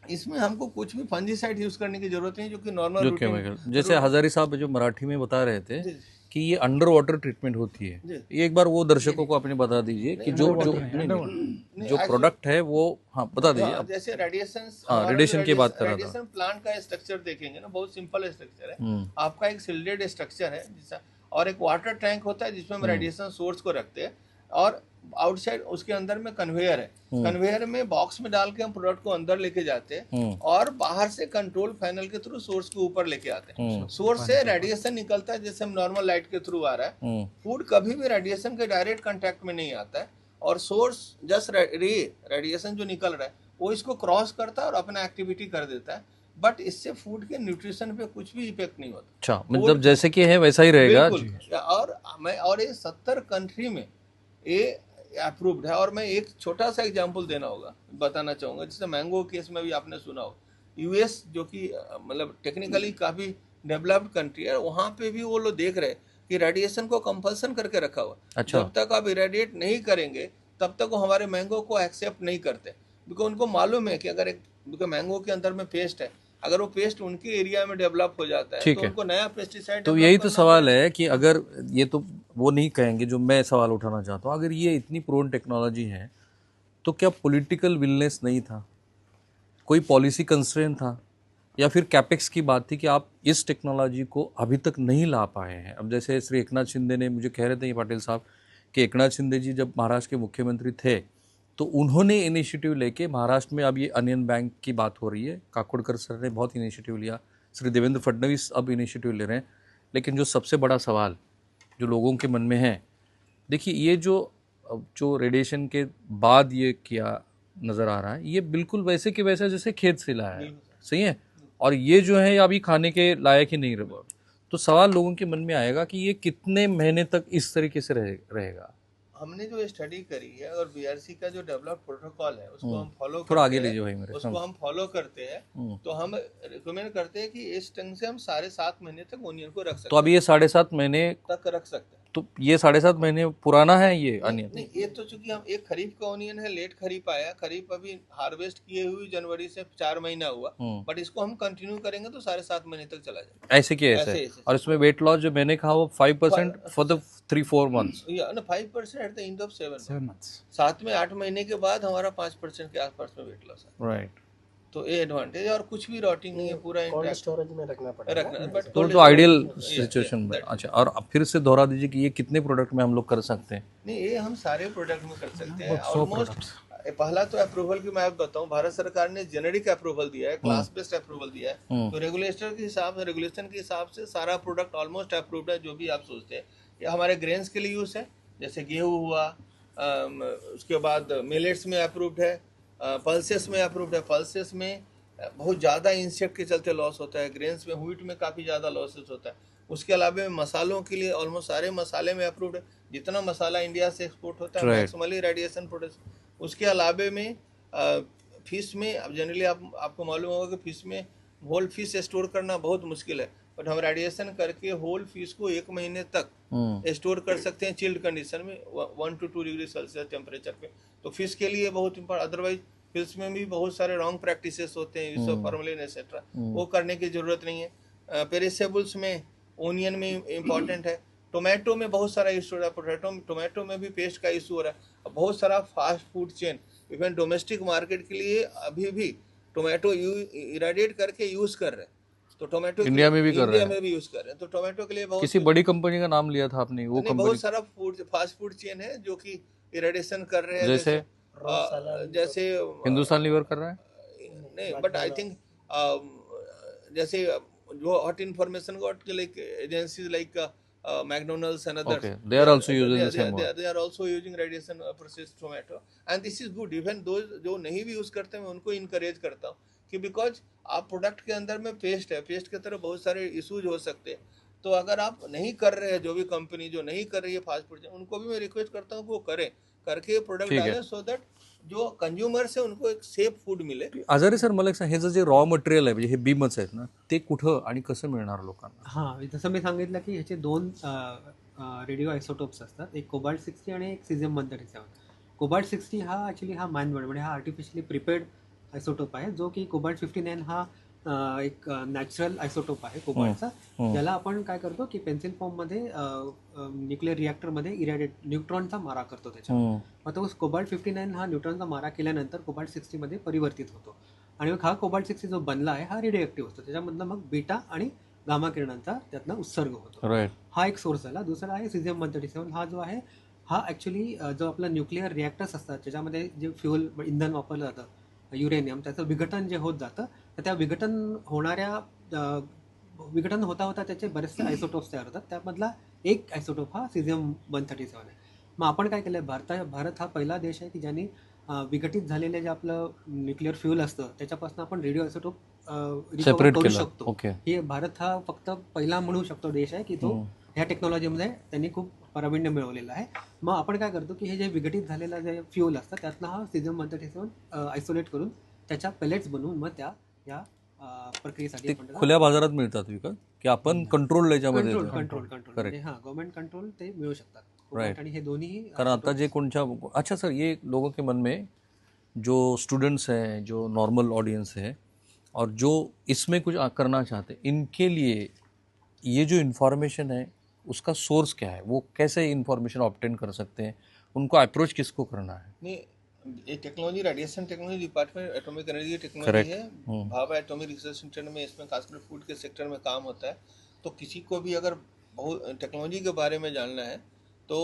इसमें हमको कुछ भी फंजीसाइड यूज करने की जरूरत नहीं, जो कि नॉर्मल केमिकल, जैसे हजारी साहब जो मराठी में बता रहे थे कि ये अंडर वाटर ट्रीटमेंट होती है। ये एक बार वो दर्शकों को अपने बता दीजिए कि जो जो नहीं, जो प्रोडक्ट है वो, हाँ बता दीजिए आप। जैसे रेडिएशन, हाँ, रेडिएशन की बात कर रहा था। रेडिएशन प्लांट का स्ट्रक्चर देखेंगे ना, बहुत सिंपल स्ट्रक्चर है। आपका एक सिल्डेड स्ट्रक्चर है जिसका, और एक वाटर टैंक होता है जिसमें हम रेडिएशन सोर्स को रखते हैं, और आउटसाइड उसके अंदर में कन्वेयर है। कन्वेयर में बॉक्स में डाल के हम प्रोडक्ट को अंदर लेके जाते हैं, और बाहर से कंट्रोल पैनल के थ्रू सोर्स के ऊपर लेके आते हैं। सोर्स से रेडिएशन निकलता है जैसे हम नॉर्मल लाइट के थ्रू आ रहा है। फूड कभी भी रेडिएशन के डायरेक्ट कांटेक्ट में नहीं आता है, और सोर्स जस्ट रेडिएशन जो निकल रहा है वो इसको क्रॉस करता है और अपना एक्टिविटी कर देता है, बट इससे फूड के न्यूट्रिशन पे कुछ भी इफेक्ट नहीं होता। अच्छा, मतलब जैसे कि है वैसा ही रहेगा। और ये 70 कंट्री में ये अप्रूव्ड है। और मैं एक छोटा सा एग्जांपल देना होगा, बताना चाहूँगा, जैसे मैंगो केस में भी आपने सुना हो, यूएस जो कि मतलब टेक्निकली काफ़ी डेवलप्ड कंट्री है, वहाँ पे भी वो लोग देख रहे हैं कि रेडिएशन को कंपल्सन करके रखा हुआ। अच्छा। जब तक आप इरेडिएट नहीं करेंगे तब तक वो हमारे मैंगो को एक्सेप्ट नहीं करते, बिकॉज उनको मालूम है कि अगर बिकॉज मैंगो के अंदर में पेस्ट है, अगर वो पेस्ट उनके एरिया में डेवलप हो जाता है तो उनको नया पेस्टिसाइड। तो यही तो सवाल है कि अगर ये, तो वो नहीं कहेंगे, जो मैं सवाल उठाना चाहता हूँ, अगर ये इतनी प्रोन टेक्नोलॉजी है तो क्या पॉलिटिकल विलनेस नहीं था, कोई पॉलिसी कंस्ट्रेंट था, या फिर कैपेक्स की बात थी कि आप इस टेक्नोलॉजी को अभी तक नहीं ला पाए हैं? अब जैसे श्री एकनाथ शिंदे ने, मुझे कह रहे थे पाटिल साहब कि एकनाथ शिंदे जी जब महाराष्ट्र के मुख्यमंत्री थे तो उन्होंने इनिशिएटिव लेके महाराष्ट्र में, अब ये अनियन बैंक की बात हो रही है, काकोडकर सर ने बहुत इनिशिएटिव लिया, श्री देवेंद्र फडणवीस अब इनिशिएटिव ले रहे हैं। लेकिन जो सबसे बड़ा सवाल जो लोगों के मन में है, देखिए ये जो रेडिएशन के बाद ये किया नज़र आ रहा है, ये बिल्कुल वैसे के वैसा जैसे खेत से लाया है, सही है, और ये जो है अभी खाने के लायक ही नहीं रहा। तो सवाल लोगों के मन में आएगा कि ये कितने महीने तक इस तरीके से रहेगा। हमने जो स्टडी करी है और बीआरसी का जो डेवलप प्रोटोकॉल है उसको हम फॉलो थोड़ा आगे लीजिए भाई मेरे, उसको हम फॉलो करते हैं, तो हम रिकमेंड करते हैं कि इस ढंग से हम 7.5 महीने तक ओनियन को रख सकते हैं। तो अभी ये 7.5 महीने तक रख सकते हैं। तो ये 7.5 महीने पुराना है ये अनियन? नहीं, ये तो चूंकि हम एक खरीफ का ओनियन है, लेट खरीफ आया, खरीफ अभी हार्वेस्ट किए हुए जनवरी से 4 महीना हुआ, बट इसको हम कंटिन्यू करेंगे तो 7.5 महीने तक चला जाएगा। ऐसे की ऐसे। और इसमें वेट लॉस जो मैंने कहा वो 5% for the 3-4 months, 5% at the end of 7 months. 7 में 8 महीने के बाद हमारा 5% के आसपास में वेट लॉस है। राइट। तो ये एडवांटेज, और कुछ भी रॉटिंग नहीं है, पूरा कोल्ड स्टोरेज में रखना पड़ेगा। तो आइडियल सिचुएशन में। अच्छा, और अब फिर से दोहरा दीजिए कि ये कितने प्रोडक्ट में हम लोग कर सकते हैं? नहीं, ये हम सारे प्रोडक्ट में कर सकते हैं ऑलमोस्ट। पहला तो अप्रूवल की मैं बताऊं, भारत सरकार ने जेनेरिक अप्रूवल दिया है, क्लास बेस्ड अप्रूवल दिया है, तो रेगुलेशन के हिसाब से सारा प्रोडक्ट ऑलमोस्ट अप्रूव्ड है। जो भी आप सोचते हैं, ये हमारे ग्रेन्स के लिए यूज है, जैसे गेहूँ हुआ, उसके बाद मिलेट्स में अप्रूव्ड है, पल्सेस में अप्रूव्ड है। पल्सेस में बहुत ज़्यादा इंसेक्ट के चलते लॉस होता है, ग्रेन्स में, व्हीट में काफ़ी ज़्यादा लॉसेस होता है। उसके अलावा मसालों के लिए ऑलमोस्ट सारे मसाले में अप्रूव्ड है, जितना मसाला इंडिया से एक्सपोर्ट होता है मैक्सिमली रेडिएशन प्रोडक्ट्स। उसके अलावा में फिश में, अब जनरली आपको मालूम होगा कि फिश में होल फिश स्टोर करना बहुत मुश्किल है, बट हम रेडिएशन करके होल फिश को 1 महीने तक स्टोर कर सकते हैं चिल्ड कंडीशन में 1 to 2 डिग्री सेल्सियस टेम्परेचर पे। तो फिश के लिए बहुत इंपॉर्टेंट। अदरवाइज फिश में भी बहुत सारे रॉन्ग प्रैक्टिसेस होते हैं, यूज ऑफ फॉर्मेलिन एक्सेट्रा, वो करने की जरूरत नहीं है। पेरिसेबल्स में ओनियन में इम्पॉर्टेंट है। टोमेटो में बहुत सारा इशू हो रहा है, टोमेटो में भी पेस्ट का इशू हो रहा है। बहुत सारा fast food chain even domestic market के लिए अभी भी टोमेटो इरेडिएट करके यूज कर रहे हैं। तो टोमेटो इंडिया में भी कर रहे हैं, में भी यूज कर रहे हैं। तो टोमेटो के लिए बहुत, किसी बड़ी कंपनी का नाम लिया था आपने, वो कंपनी बहुत सारा फास्ट फूड चेन है जो कि इरेडिएशन कर रहे हैं, जैसे हिंदुस्तान लीवर कर रहा है। नहीं, बट आई थिंक जैसे जो hot information got like agencies like McDonald's and others. Okay, they are also using the same one. They are also using radiation processed tomato, and this is good. Even those जो नहीं भी यूज करते मैं उनको इनकरेज करता हूँ कि बिकॉज आप प्रोडक्ट के अंदर में पेस्ट है, पेस्ट के तरह बहुत सारे इशूज हो सकते हैं। तो अगर आप नहीं कर रहे हैं, जो भी कंपनी जो नहीं कर रही है फास्ट फूड, उनको भी मैं रिक्वेस्ट करता हूँ कि वो करें, करके प्रोडक्ट डालें, सो दैट जो कंज्युमर से उनको एक सेफ फूड मिळे. आजारी सर मला हे जे रॉ मटेरियल आहे म्हणजे हे बीमच आहेत ना, ते कुठं आणि कसं मिळणार लोकांना? हां, जसं मी सांगितलं की ह्याचे 2 रेडिओ आयसोटोप्स असतात, एक कोबाल्ट 60 आणि एक सीझियम 137. कोबाल्ट 60 हा ॲक्च्युली हा मॅन मेड म्हणजे हा आर्टिफिशियली प्रिपेअर्ड आयसोटोप आहे, जो की कोबाल्ट 59 हा एक नॅचरल आयसोटोप आहे कोबाल्टचा, ज्याला आपण काय करतो की पेन्सिल फॉर्ममध्ये न्यूक्लिअर रिॲक्टरमध्ये इरॅडिएट न्यूट्रॉनचा मारा करतो त्याच्यावर. मग तो कोबाल्ट 59 हा न्यूट्रॉनचा मारा केल्यानंतर कोबाल्ट 60 मध्ये परिवर्तित होतो आणि मग हा कोबाल्ट 60 जो बनला आहे हा रेडिओ असतो. त्याच्यामधनं मग बीटा आणि गामा किरणांचा त्यातनं उत्सर्ग होतो. हा एक सोर्स झाला. दुसरा आहे सीझियम 137. हा जो आहे हा ॲक्च्युली जो आपला न्यूक्लिअर रिॲक्टर्स असतात त्याच्यामध्ये जे फ्युल इंधन वापरलं जातं युरेनियम, त्याचं विघटन जे होत जातं, तर त्या विघटन होता होता त्याचे बरेचसे आयसोटोप्स तयार होतात. त्यामधला एक आयसोटोप हा सीझियम 137 आहे. मग आपण काय केलं, भारत हा पहिला देश आहे की ज्यांनी विघटित झालेले जे आपलं न्यूक्लिअर फ्युल असतं त्याच्यापासून आपण रेडिओ आयसोटोप रिकव्हर करू शकतो. हे भारत हा फक्त पहिला म्हणू शकतो देश आहे की तो ह्या टेक्नॉलॉजीमध्ये त्यांनी खूप प्रावीण्य मिळवलेलं आहे. मग आपण काय करतो की हे जे विघटित झालेलं जे फ्युल असतं त्यातनं हा सीझियम 137 आयसोलेट करून त्याच्या पेलेट्स बनवून मग त्या या प्रक्रियेसाठी खुल्या बाजारात मिळतात विकत की आपण कंट्रोल याच्यामध्ये कंट्रोल म्हणजे हां गव्हर्नमेंट कंट्रोल ते मिळू शकतात. राइट. आणि हे दोन्ही कारण आता जे कोणच्या अच्छा सर, ये लोगों के मन में जो स्टूडेंट्स हैं, जो नॉर्मल ऑडियंस है और जो इसमें कुछ करना चाहते हैं, इनके लिए ये जो इन्फॉर्मेशन है उसका सोर्स क्या है, वो कैसे इन्फॉर्मेशन ऑब्टेन कर सकते हैं, उनको अप्रोच किसको करना है? नहीं, ये technology radiation technology department atomic energy technology है, भाभा एटॉमिक रिसर्च सेंटर में इसमें खासकर फूड के सेक्टर में काम होता है. तो किसी को भी अगर बहुत टेक्नोलॉजी के बारे में जानना है तो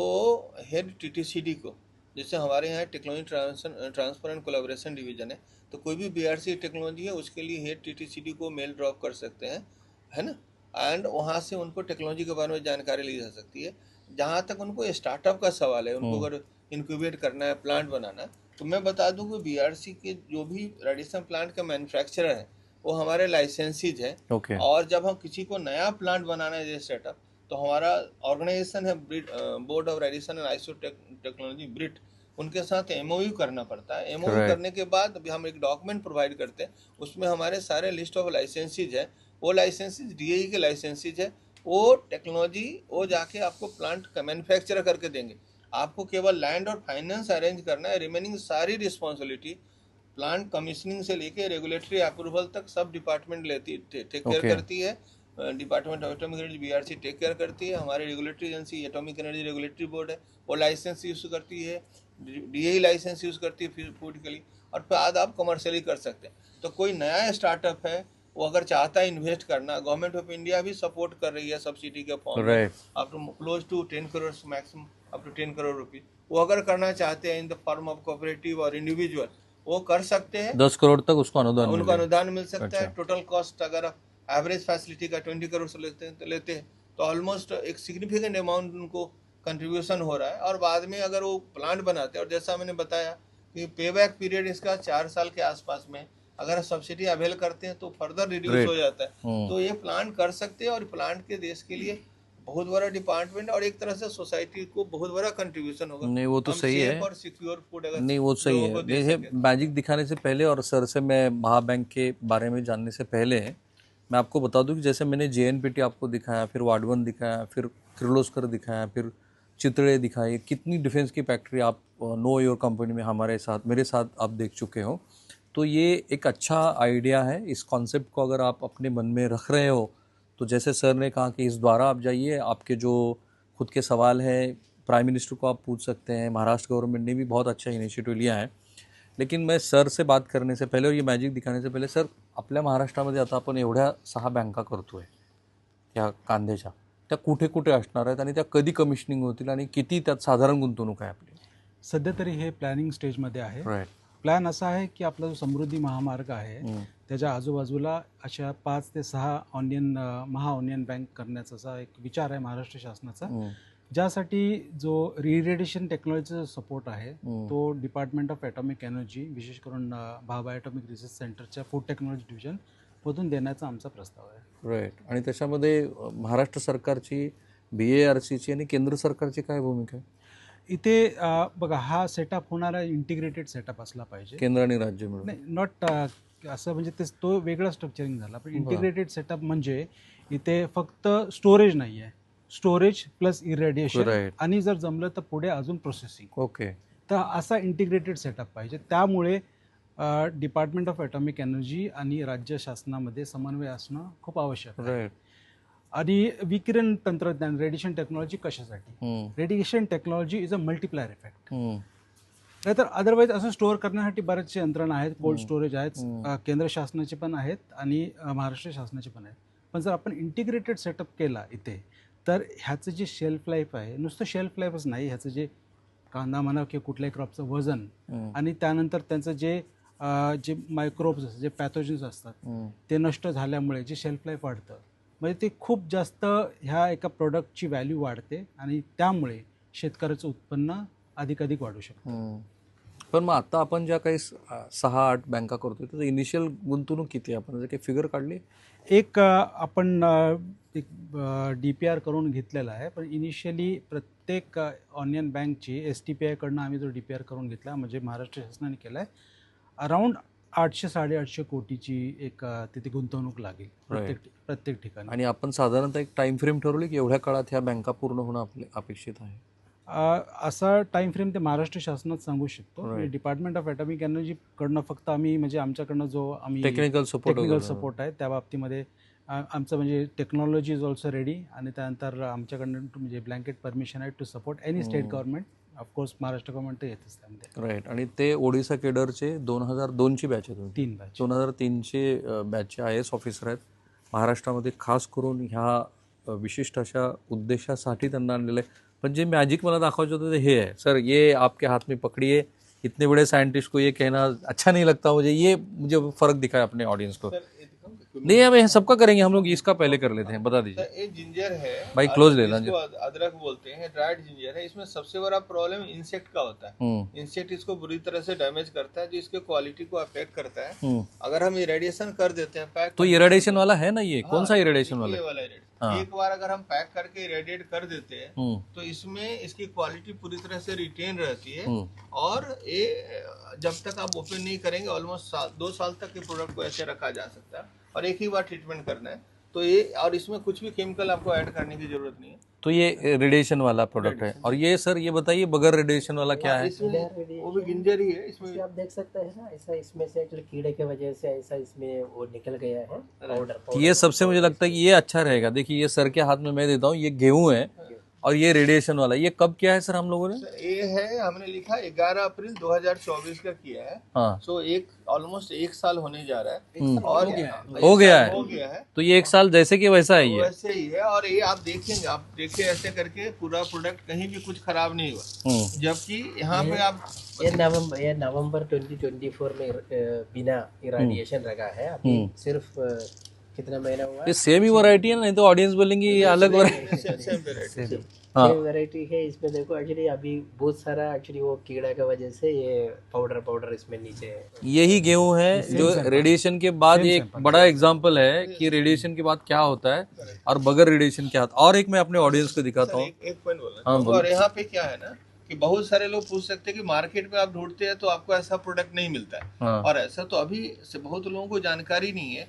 हेड TTCD को, जैसे हमारे यहाँ technology transfer and collaboration division है, तो कोई भी BRC टेक्नोलॉजी है उसके लिए हेड TTCD को मेल ड्रॉप कर सकते हैं, है ना. एंड वहाँ से उनको टेक्नोलॉजी के बारे में जानकारी ली जा सकती है. जहाँ तक उनको स्टार्टअप का सवाल है, उनको अगर इंक्यूबेट करना है, प्लांट बनाना है, तो मैं बता दूं कि BRC के जो भी रेडिएशन प्लांट का मैन्युफैक्चरर है वो हमारे लाइसेंसीज है. और जब हम किसी को नया प्लांट बनाना है जैसे सेटअप, तो हमारा ऑर्गेनाइजेशन है बोर्ड ऑफ रेडिएशन एंड आइसो टेक्नोलॉजी ब्रिट, उनके साथ MOU करना पड़ता है. MOU करने के बाद अभी हम एक डॉक्यूमेंट प्रोवाइड करते हैं, उसमें हमारे सारे लिस्ट ऑफ लाइसेंसीज है. वो लाइसेंसीज DAE के लाइसेंसीज है. वो टेक्नोलॉजी वो जाके आपको प्लांट का मैन्युफैक्चर करके देंगे. आपको केवल लैंड और फाइनेंस अरेंज करना है. रिमेनिंग सारी रिस्पॉन्सिबिलिटी प्लांट कमीशनिंग से लेके रेगुलेटरी अप्रूवल तक सब डिपार्टमेंट टेक केयर करती है. Department of atomic energy BRC take care करती है. हमारी regulatory agency atomic energy regulatory board है, वो लाइसेंस यूज़ करती है, DAE लाइसेंस यूज़ करती है फूड के लिए, और बाद आप कमर्शियली कर सकते हैं. तो कोई नया स्टार्टअप है वो अगर चाहता है इन्वेस्ट करना, गवर्नमेंट ऑफ इंडिया भी सपोर्ट कर रही है सब्सिडी के फॉर्म में, up to close to 10 crore maximum up to 10 crore rupees. वो अगर करना चाहते हैं in the form of cooperative और इंडिविजुअल, वो कर सकते हैं. 10 करोड़ तक उसको अनुदान मिल सकता है. टोटल कॉस्ट अगर आप एवरेज फैसिलिटी का 20 करोड़ से लेते हैं तो ऑलमोस्ट एक सिग्निफिकेंट अमाउंट उनको कंट्रीब्यूशन हो रहा है. और बाद में अगर वो प्लांट बनाते हैं, और जैसा मैंने बताया कि पे बैक पीरियड इसका 4 साल के आसपास में, अगर सब्सिडी अवेल करते हैं तो फर्दर रिड्यूस हो जाता है. तो ये प्लांट कर सकते हैं, और प्लांट के देश के लिए बहुत बड़ा डिपार्टमेंट और एक तरह से सोसाइटी को बहुत बड़ा कंट्रीब्यूशन होगा. नहीं वो तो सही है, और सिक्योर फूड अगर नहीं वो सही है. देखिए, मैजिक दिखाने से पहले और सर से मैं महाबैंक के बारे में जानने से पहले मैं आपको बता दूं कि जैसे मैंने JNPT आपको दिखाया, फिर वाडवन दिखाया, फिर किर्लोस्कर दिखाया, फिर चितड़े दिखाई, कितनी डिफेंस की फैक्ट्री आप नो योर कंपनी में मेरे साथ आप देख चुके हो. तो ये एक अच्छा आइडिया है. इस कॉन्सेप्ट को अगर आप अपने मन में रख रहे हो तो जैसे सर ने कहा कि इस द्वारा आप जाइए, आपके जो खुद के सवाल हैं प्राइम मिनिस्टर को आप पूछ सकते हैं. महाराष्ट्र गवर्नमेंट ने भी बहुत अच्छा इनिशिएटिव लिया है. लेकिन मैं सर से बात करने से पहले और ये मॅजिक दिखाने से पहिले, सर आपल्या महाराष्ट्रामध्ये आता आपण एवढ्या 6 बँका करतोय या कांद्याच्या, त्या कुठे कुठे असणार आहेत आणि त्या कधी कमिशनिंग होतील आणि किती त्यात साधारण गुंतवणूक आहे आपली? सध्या तरी हे प्लॅनिंग स्टेजमध्ये आहे. राईट. प्लॅन असा आहे की आपला जो समृद्धी महामार्ग आहे त्याच्या आजूबाजूला अशा 5 ते 6 ऑनियन बँक करण्याचा असा एक विचार आहे महाराष्ट्र शासनाचा, ज्यासाठी जो रिरेडिएशन टेक्नॉलॉजीचा सपोर्ट आहे तो डिपार्टमेंट ऑफ एटॉमिक एनर्जी, विशेष करून भाभा एटॉमिक रिसर्च सेंटरच्या फूड टेक्नॉलॉजी डिव्हिजन मधून देण्याचा आमचा प्रस्ताव आहे. राईट. आणि त्याच्यामध्ये महाराष्ट्र सरकारची, BARCची आणि केंद्र सरकारची काय भूमिका आहे? इथे बघा, हा सेटअप होणारा इंटिग्रेटेड सेटअप असला पाहिजे, केंद्र आणि राज्य मिळून. नाही, नॉट असं म्हणजे तो वेगळा स्ट्रक्चरिंग झाला. पण इंटिग्रेटेड सेटअप म्हणजे इथे फक्त स्टोरेज नाही आहे, स्टोरेज प्लस इरेडिएशन, आणि जर जमलं तर पुढे अजून प्रोसेसिंग. ओके. तर असा इंटिग्रेटेड सेटअप पाहिजे. त्यामुळे डिपार्टमेंट ऑफ ॲटॉमिक एनर्जी आणि राज्य शासनामध्ये समन्वय असणं खूप आवश्यक आहे. राईट. आणि विकिरण तंत्रज्ञान रेडिएशन टेक्नॉलॉजी कशासाठी? Radiation technology is a multiplier effect. नाहीतर अदरवाईज असं स्टोअर करण्यासाठी बरेचसे यंत्रणा आहेत, कोल्ड स्टोरेज आहेत, केंद्र शासनाचे पण आहेत आणि महाराष्ट्र शासनाचे पण आहेत. पण जर आपण इंटिग्रेटेड सेटअप केला इथे, तर ह्याचं जे शेल्फ लाईफ आहे, नुसतं शेल्फ लाईफच नाही, ह्याचं जे कांदा म्हणा किंवा कुठल्याही क्रॉपचं वजन आणि त्यानंतर त्यांचं जे मायक्रोब्स जे पॅथोजन्स असतात ते नष्ट झाल्यामुळे जे शेल्फ लाईफ वाढतं, म्हणजे ते खूप जास्त ह्या एका प्रोडक्टची व्हॅल्यू वाढते आणि त्यामुळे शेतकऱ्याचं उत्पन्न अधिकाधिक वाढू शकतं. पण मग आता आपण ज्या काही 6-8 बँका करतोय त्याचं इनिशियल गुंतवणूक किती आहे? आपण जर काही फिगर काढली? एक आपण एक DPR करून घेतलेला आहे, पण इनिशियली प्रत्येक ऑनियन बँकची STPI कडनं आम्ही जो DPR करून घेतला, म्हणजे महाराष्ट्र शासनाने केला आहे, अराऊंड 800-850 कोटीची एक तिथे गुंतवणूक लागेल प्रत्येक ठिकाणी. आणि आपण साधारणतः एक टाइम फ्रेम ठरवली की एवढ्या काळात ह्या बँका पूर्ण होणं अपेक्षित आहे? असा टाइम फ्रेम ते महाराष्ट्र शासनात सांगू शकतो. डिपार्टमेंट ऑफ ॲटॉमिक एनर्जी कडनं फक्त आम्ही म्हणजे आमच्याकडनं जो आम्ही टेक्निकल सपोर्ट आहे त्या बाबतीमध्ये आमचं म्हणजे टेक्नॉलॉजी इज ऑल्सो रेडी आणि त्यानंतर आमच्याकडनं म्हणजे ब्लँकेट परमिशन आहे to support any state government. Of course Maharashtra government तर येतच त्यामध्ये. राईट. आणि ते ओडिसा केडरचे 2002ची बॅच आहे. 3 बॅच 2003चे बॅचचे IAS ऑफिसर आहेत. महाराष्ट्रामध्ये खास करून ह्या विशिष्ट अशा उद्देशासाठी त्यांना आणलेलं आहे. पण जे मॅजिक मला दाखवायचं होतं ते हे है सर, ये आपके हाथ में पकड़िए, इतने बड़े साइंटिस्ट को ये कहना अच्छा नहीं लगता मुझे फ़र्क दिखा है अपने ऑडियंस को. नहीं, अब सबका करेंगे हम लोग, इसका पहले कर लेते हैं, बता दीजिए. ये जिंजर है भाई, क्लोज ले लेना. अदरक बोलते हैं, ड्राइड जिंजर है. इसमें सबसे बड़ा प्रॉब्लम इंसेक्ट का होता है. इंसेक्ट इसको बुरी तरह से डैमेज करता है, जो इसके क्वालिटी को अफेक्ट करता है. अगर हम इरेडिएशन कर देते हैं पैक, तो इरेडिएशन वाला है ना ये? कौन सा इरेडिएशन वाला? एक बार अगर हम पैक करके इरेडिएट कर देते हैं तो इसमें इसकी क्वालिटी पूरी तरह से रिटेन रहती है. और ये जब तक आप ओपन नहीं करेंगे ऑलमोस्ट 2 साल तक ये प्रोडक्ट को ऐसे रखा जा सकता है और एक ही बार ट्रीटमेंट करना है. तो ये, और इसमें कुछ भी केमिकल आपको ऐड करने की जरूरत नहीं है. तो ये रेडिएशन वाला प्रोडक्ट है. और ये सर ये बताइए बगैर रेडिएशन वाला क्या है? वो भी जिंजर ही है. इसमें आप देख सकते हैं ना, ऐसा इसमें से एक्चुअली कीड़े के वजह से ऐसा इसमें वो निकल गया है पाउडर. ये सबसे मुझे लगता है कि ये अच्छा रहेगा. देखिए ये सर के हाथ में मैं देता हूँ, ये गेहूं है और ये रेडिएशन वाला. ये कब किया है सर हम लोगों ने? ये है, हमने लिखा 11 अप्रैल 2024 का किया है. हाँ. सो ऑलमोस्ट 1 साल होने जा रहा है. और हो गया है. तो ये 1 साल जैसे कि वैसा है ये? वैसे ही है. और ये आप देखेंगे, आप देखिए ऐसे करके पूरा प्रोडक्ट कहीं भी कुछ खराब नहीं हुआ. जबकि यहाँ पे आप ये नवंबर 2024 में बिना इरेडिएशन रखा है. अभी सिर्फ कितना महीना हुआ? ये सेम ही वैरायटी है, नहीं तो ऑडियंस बोलेंगे ये अलग वैरायटी. सेम वैरायटी है. इसमें देखो एक्चुअली अभी बहुत सारा एक्चुअली वो कीड़ा की वजह से ये पाउडर इसमें नीचे है. यही गेहूं है जो रेडिएशन के बाद, ये एक बड़ा एग्जांपल है कि रेडिएशन के बाद क्या होता है और बगैर रेडिएशन क्या होता है. और एक मैं अपने ऑडियंस को दिखाता हूँ. एक पॉइंट बोलना. और यहाँ पे क्या है ना कि बहुत सारे लोग पूछ सकते हैं कि मार्केट में आप ढूंढते हैं तो आपको ऐसा प्रोडक्ट नहीं मिलता है. और ऐसा तो अभी से बहुत लोगों को जानकारी नहीं है.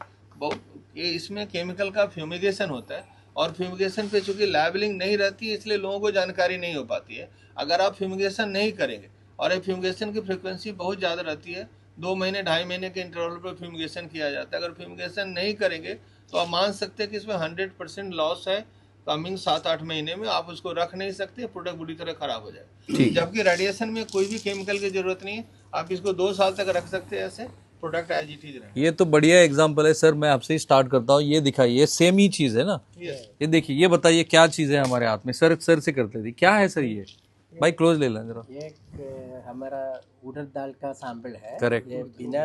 ये इसमें केमिकल का फ्यूमिगेशन होता है और फ्यूमिगेशन पे चूंकि लेबलिंग नहीं रहती है इसलिए लोगों को जानकारी नहीं हो पाती है. अगर आप फ्यूमिगेशन नहीं करेंगे, और ये फ्यूमिगेशन की फ्रीक्वेंसी बहुत ज़्यादा रहती है, 2 महीने 2.5 महीने के इंटरवल पर फ्यूमिगेशन किया जाता है. अगर फ्यूमिगेशन नहीं करेंगे तो आप मान सकते हैं कि इसमें 100% लॉस है. कमिंग 7-8 महीने में आप उसको रख नहीं सकते, प्रोडक्ट बुरी तरह खराब हो जाए. जबकि रेडिएशन में कोई भी केमिकल की जरूरत नहीं है, आप इसको 2 साल तक रख सकते हैं ऐसे. प्रोडक्ट एज इट इज रहे. ये तो बढ़िया एग्जांपल है सर. मैं आपसे ही स्टार्ट करता हूँ. ये दिखाइए, ये सेम ही चीज है ना? ये देखिए, ये बताइए क्या चीज है हमारे हाथ में. सर से करते थे, क्या है सर ये? भाई क्लोज ले लें जरा. ये हमारा उड़द दाल का सैंपल है. करेक्ट. ये बिना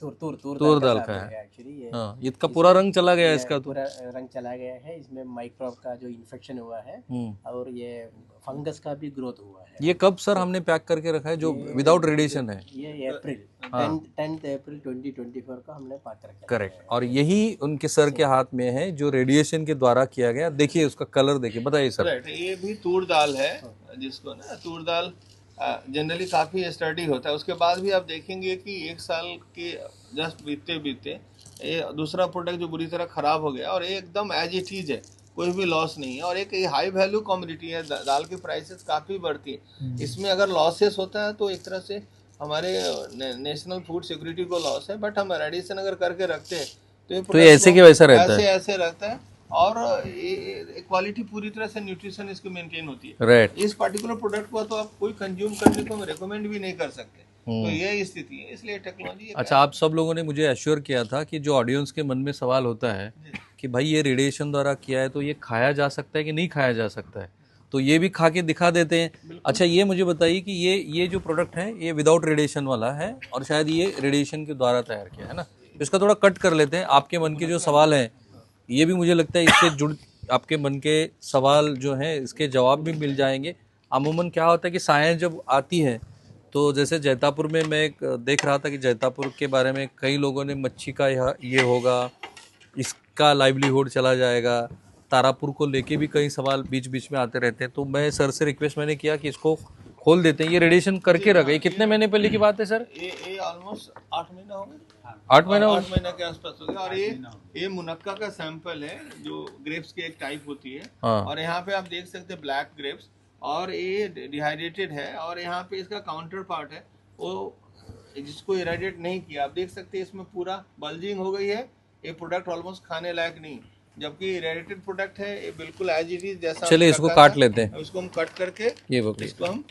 तूर दाल का है एक्चुअली. हाँ, इसका पूरा रंग चला गया. इसका तो पूरा रंग चला गया है. इसमें माइक्रोब का जो इन्फेक्शन हुआ है और ये फंगस का भी ग्रोथ हुआ है. ये कब सर हमने पैक करके रखा है जो विदाउट रेडिएशन है? ये अप्रैल 10th अप्रैल 2024 को हमने पैक करके. करेक्ट. और यही उनके सर के हाथ में है जो रेडिएशन के द्वारा किया गया. देखिए उसका कलर देखिए, बताइए सर. ये भी तूर दाल है, जिसको ना तूर दाल जनरली काफ़ी स्टडी होता है. उसके बाद भी आप देखेंगे कि 1 साल के जस्ट बीतते ये दूसरा प्रोडक्ट जो बुरी तरह ख़राब हो गया और ये एकदम एज इट इज है, कोई भी लॉस नहीं है. और एक हाई वैल्यू कमोडिटी है, दाल की प्राइसेस काफ़ी बढ़ती है. इसमें अगर लॉसेस होता है तो एक तरह से हमारे नेशनल फूड सिक्योरिटी को लॉस है, बट हम रेडिएशन अगर करके रखते हैं तो तो ये ऐसे के वैसा रहता है, ऐसे रहता है, और क्वालिटी पूरी तरह से न्यूट्रिशन इसकी मेंटेन होती है। राइट। इस पर्टिकुलर प्रोडक्ट को तो आप कोई कंज्यूम करने को रेकमेंड भी नहीं कर सकते, तो ये स्थिति है, इसलिए टेक्नोलॉजी। अच्छा, आप सब लोगों ने मुझे एश्योर किया था कि जो ऑडियंस के मन में सवाल होता है कि भाई ये रेडिएशन द्वारा किया है तो ये खाया जा सकता है कि नहीं खाया जा सकता है, तो ये भी खा के दिखा देते हैं। अच्छा, ये मुझे बताइए कि ये जो प्रोडक्ट है ये विदाउट रेडिएशन वाला है और शायद ये रेडिएशन के द्वारा तैयार किया है ना, तो इसका थोड़ा कट कर लेते हैं। आपके मन के जो सवाल हैं ये भी मुझे लगता है इससे जुड़, आपके मन के सवाल जो हैं इसके जवाब भी मिल जाएंगे। अमूमन क्या होता है कि साइंस जब आती है तो जैसे जैतापुर में मैं देख रहा था कि जैतापुर के बारे में कई लोगों ने मच्छी का ये होगा, इसका लाइवलीहुड चला जाएगा, तारापुर को लेके भी कई सवाल बीच बीच में आते रहते हैं। तो मैं सर से रिक्वेस्ट मैंने किया कि इसको खोल देते हैं, ये रेडिएशन करके रखे। कितने महीने पहले की बात है सर? ये ऑलमोस्ट 8 महीना हो गया, 8 महीना 8 महीना के आसपास हो गया। और ये मुनक्का का सैंपल है जो ग्रेप्स की एक टाइप होती है। हाँ। और यहाँ पे आप देख सकते हैं ब्लैक ग्रेप्स, और ये डिहाइड्रेटेड है, और यहाँ पे इसका काउंटर पार्ट है वो जिसको इरेडिएट नहीं किया। आप देख सकते हैं इसमें पूरा बल्जिंग हो गई है, ये प्रोडक्ट ऑलमोस्ट खाने लायक नहीं, जबकि इरेडिएटेड प्रोडक्ट है, ये बिल्कुल एज इट इज जैसा। चलिए इसको काट लेते हैं, इसको हम कट करके ये पकड़िए। इसको हम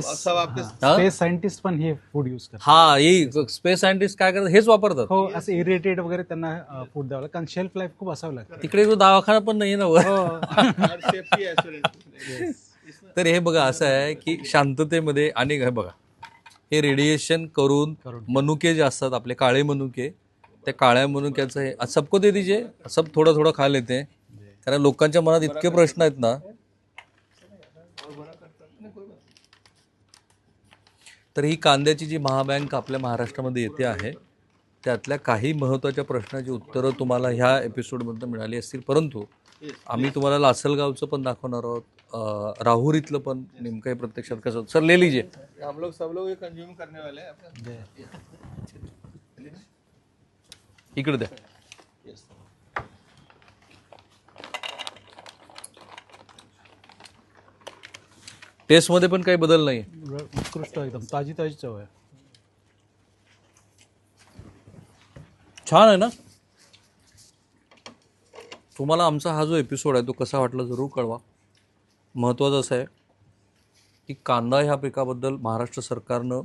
सब आपके स्पेस सायंटिस्ट पण हे फूड यूज करतात. हाँ, यही स्पेस सायंटिस्ट काय करतात हेच वापरतात. हो, असं इरिटेट वगैरे त्यांना फूड द्यावं लागतं कारण शेल्फ लाईफ खूप असावं लागतं. तिकडे तो दवाखाना पण नाही ना वर. Safety assurance. तर हे बघा असं आहे की शांततेमध्ये आणि हे बघा हे रेडिएशन करून मनुके जे असतात आपले काळे मनुके, त्या काळ्या मनुक्याचं हे सबको दे दीजिए, सब थोडं थोडं खा लेते हैं. कारण लोकांच्या मनात इतके प्रश्न आहेत ना. तर ही कांद्याची जी महाबँक आपल्या महाराष्ट्रामध्ये येते आहे त्यातल्या काही महत्त्वाच्या प्रश्नाची उत्तरं तुम्हाला ह्या एपिसोडमधून मिळाली असतील, परंतु आम्ही तुम्हाला लासलगावचं पण दाखवणार आहोत, राहुरीतलं पण नेमकं हे प्रत्यक्षात कसं. सर ले लीजिए. हम लोग सब लोग ये कंज्यूम करने वाले हैं. इकडे द्या. टेस्टमध्ये पण काही बदल नाही. उत्कृष्ट एकदम ताजी ताजी चव आहे. छान आहे ना. तुम्हाला आमचा हा जो एपिसोड आहे तो कसा वाटला जरूर कळवा. महत्त्वाचं असं आहे की कांदा ह्या पिकाबद्दल महाराष्ट्र सरकारनं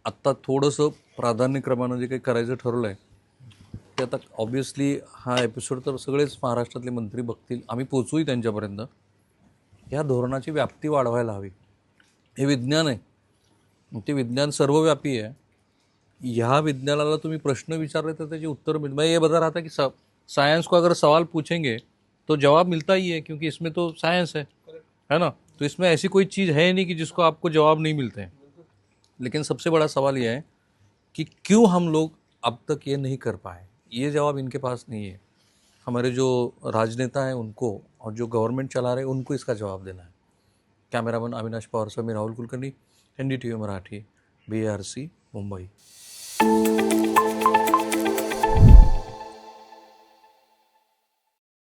आत्ता थोडंसं प्राधान्यक्रमानं जे काही करायचं ठरवलं आहे ते आता ऑब्व्हियसली हा एपिसोड तर सगळेच महाराष्ट्रातले मंत्री बघतील, आम्ही पोचूही त्यांच्यापर्यंत. ह्या धोरणाची व्याप्ती वाढवायला हवी. हे विज्ञान आहे, ते विज्ञान सर्वव्यापी आहे. ह्या विज्ञानाला तुम्ही प्रश्न विचारले तर त्याची उत्तर मिळते. मैं ये बता रहा था कि साइंस को अगर सवाल पूछेंगे तो जवाब मिलता ही है, क्योंकि इसमें तो साइंस है ना. तो इसमें ऐसी कोई चीज़ है नहीं कि जिसको आपको जवाब नहीं मिलते हैं. लेकिन सबसे बड़ा सवाल यह है कि क्यों हम लोग अब तक ये नहीं कर पाए. ये जवाब इनके पास नहीं है. हमारे जो राजनेता हैं उनको और जो गवर्नमेंट चला रहे हैं उनको इसका जवाब देना है. कैमरामैन अविनाश पवार से मैं राहुल कुलकर्णी, NDTV मराठी, BARC मुंबई.